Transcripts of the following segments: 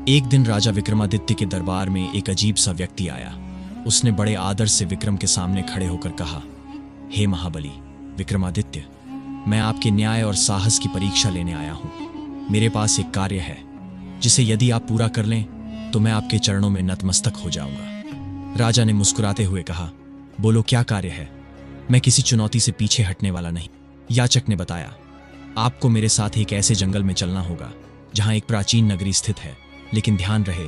एक दिन राजा विक्रमादित्य के दरबार में एक अजीब सा व्यक्ति आया। उसने बड़े आदर से विक्रम के सामने खड़े होकर कहा, हे महाबली विक्रमादित्य, मैं आपके न्याय और साहस की परीक्षा लेने आया हूं। मेरे पास एक कार्य है जिसे यदि आप पूरा कर लें तो मैं आपके चरणों में नतमस्तक हो जाऊंगा। राजा ने मुस्कुराते हुए कहा, बोलो क्या कार्य है? मैं किसी चुनौती से पीछे हटने वाला नहीं। याचक ने बताया, आपको मेरे साथ एक ऐसे जंगल में चलना होगा जहां एक प्राचीन नगरी स्थित है, लेकिन ध्यान रहे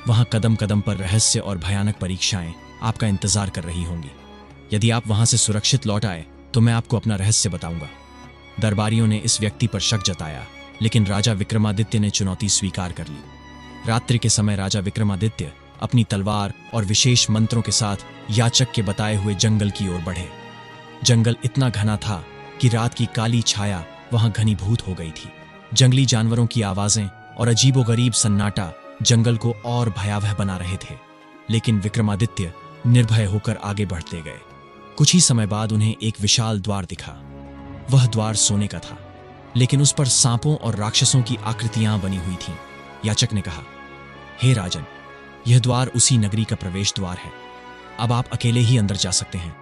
वहां कदम कदम पर रहस्य और भयानक परीक्षाएं आपका इंतजार कर रही होंगी। यदि आप वहां से सुरक्षित लौट आए तो मैं आपको अपना रहस्य बताऊंगा। दरबारियों ने इस व्यक्ति पर शक जताया, लेकिन राजा विक्रमादित्य ने चुनौती स्वीकार कर ली। रात्रि के समय राजा विक्रमादित्य अपनी तलवार और विशेष मंत्रों के साथ याचक के बताए हुए जंगल की ओर बढ़े। जंगल इतना घना था कि रात की काली छाया वहां घनीभूत हो गई थी। जंगली जानवरों की आवाजें और अजीबोगरीब सन्नाटा जंगल को और भयावह बना रहे थे, लेकिन विक्रमादित्य निर्भय होकर आगे बढ़ते गए। कुछ ही समय बाद उन्हें एक विशाल द्वार दिखा। वह द्वार सोने का था, लेकिन उस पर सांपों और राक्षसों की आकृतियां बनी हुई थीं। याचक ने कहा, हे राजन, यह द्वार उसी नगरी का प्रवेश द्वार है। अब आप अकेले ही अंदर जा सकते हैं।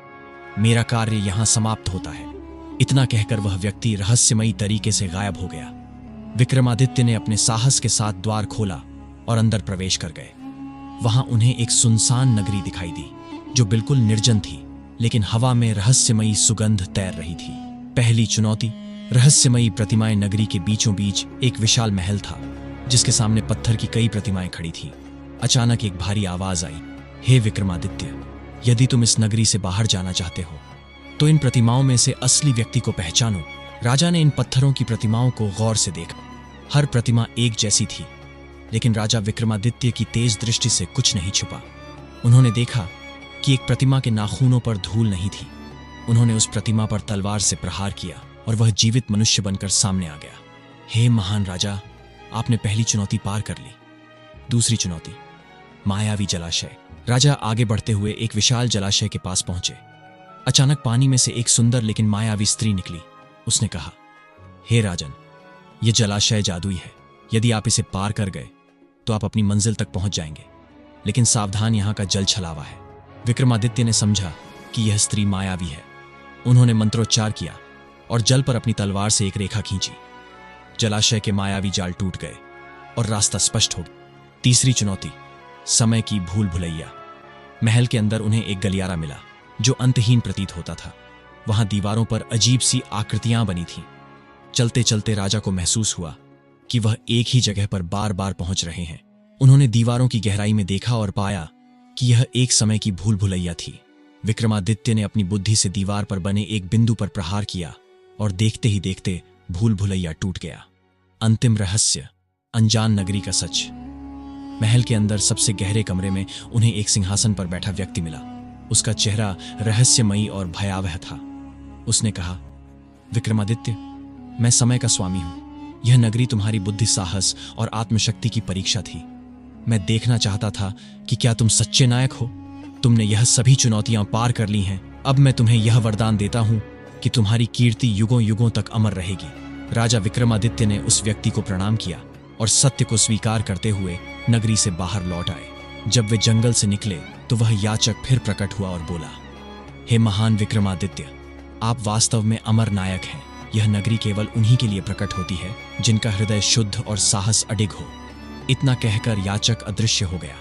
मेरा कार्य यहां समाप्त होता है। इतना कहकर वह व्यक्ति रहस्यमयी तरीके से गायब हो गया। विक्रमादित्य ने अपने साहस के साथ द्वार खोला और अंदर प्रवेश कर गए। वहां उन्हें एक सुनसान नगरी दिखाई दी जो बिल्कुल निर्जन थी, लेकिन हवा में रहस्यमयी सुगंध तैर रही थी। पहली चुनौती, रहस्यमयी प्रतिमाएं। नगरी के बीचों बीच एक विशाल महल था जिसके सामने पत्थर की कई प्रतिमाएं खड़ी थीं। अचानक एक भारी आवाज आई, हे विक्रमादित्य, यदि तुम इस नगरी से बाहर जाना चाहते हो तो इन प्रतिमाओं में से असली व्यक्ति को पहचानो। राजा ने इन पत्थरों की प्रतिमाओं को गौर से देखा। हर प्रतिमा एक जैसी थी, लेकिन राजा विक्रमादित्य की तेज दृष्टि से कुछ नहीं छुपा। उन्होंने देखा कि एक प्रतिमा के नाखूनों पर धूल नहीं थी। उन्होंने उस प्रतिमा पर तलवार से प्रहार किया और वह जीवित मनुष्य बनकर सामने आ गया। हे महान राजा, आपने पहली चुनौती पार कर ली। दूसरी चुनौती, मायावी जलाशय। राजा आगे बढ़ते हुए एक विशाल जलाशय के पास पहुंचे। अचानक पानी में से एक सुंदर लेकिन मायावी स्त्री निकली। उसने कहा, हे राजन, यह जलाशय जादुई है। यदि आप इसे पार कर गए तो आप अपनी मंजिल तक पहुंच जाएंगे, लेकिन सावधान, यहां का जल छलावा है। विक्रमादित्य ने समझा कि यह स्त्री मायावी है। उन्होंने मंत्रोच्चार किया और जल पर अपनी तलवार से एक रेखा खींची। जलाशय के मायावी जाल टूट गए और रास्ता स्पष्ट हो गया। तीसरी चुनौती, समय की भूल भुलैया। महल के अंदर उन्हें एक गलियारा मिला जो अंतहीन प्रतीत होता था। वहां दीवारों पर अजीब सी आकृतियां बनी थीं। चलते चलते राजा को महसूस हुआ कि वह एक ही जगह पर बार बार पहुंच रहे हैं। उन्होंने दीवारों की गहराई में देखा और पाया कि यह एक समय की भूल भुलैया थी। विक्रमादित्य ने अपनी बुद्धि से दीवार पर बने एक बिंदु पर प्रहार किया और देखते ही देखते भूल भुलैया टूट गया। अंतिम रहस्य, अनजान नगरी का सच। महल के अंदर सबसे गहरे कमरे में उन्हें एक सिंहासन पर बैठा व्यक्ति मिला। उसका चेहरा रहस्यमयी और भयावह था। उसने कहा, विक्रमादित्य, मैं समय का स्वामी हूं। यह नगरी तुम्हारी बुद्धि, साहस और आत्मशक्ति की परीक्षा थी। मैं देखना चाहता था कि क्या तुम सच्चे नायक हो। तुमने यह सभी चुनौतियां पार कर ली हैं। अब मैं तुम्हें यह वरदान देता हूं कि तुम्हारी कीर्ति युगों युगों तक अमर रहेगी। राजा विक्रमादित्य ने उस व्यक्ति को प्रणाम किया और सत्य को स्वीकार करते हुए नगरी से बाहर लौट आए। जब वे जंगल से निकले तो वह याचक फिर प्रकट हुआ और बोला, हे महान विक्रमादित्य, आप वास्तव में अमर नायक हैं। यह नगरी केवल उन्हीं के लिए प्रकट होती है जिनका हृदय शुद्ध और साहस अडिग हो। इतना कहकर याचक अदृश्य हो गया।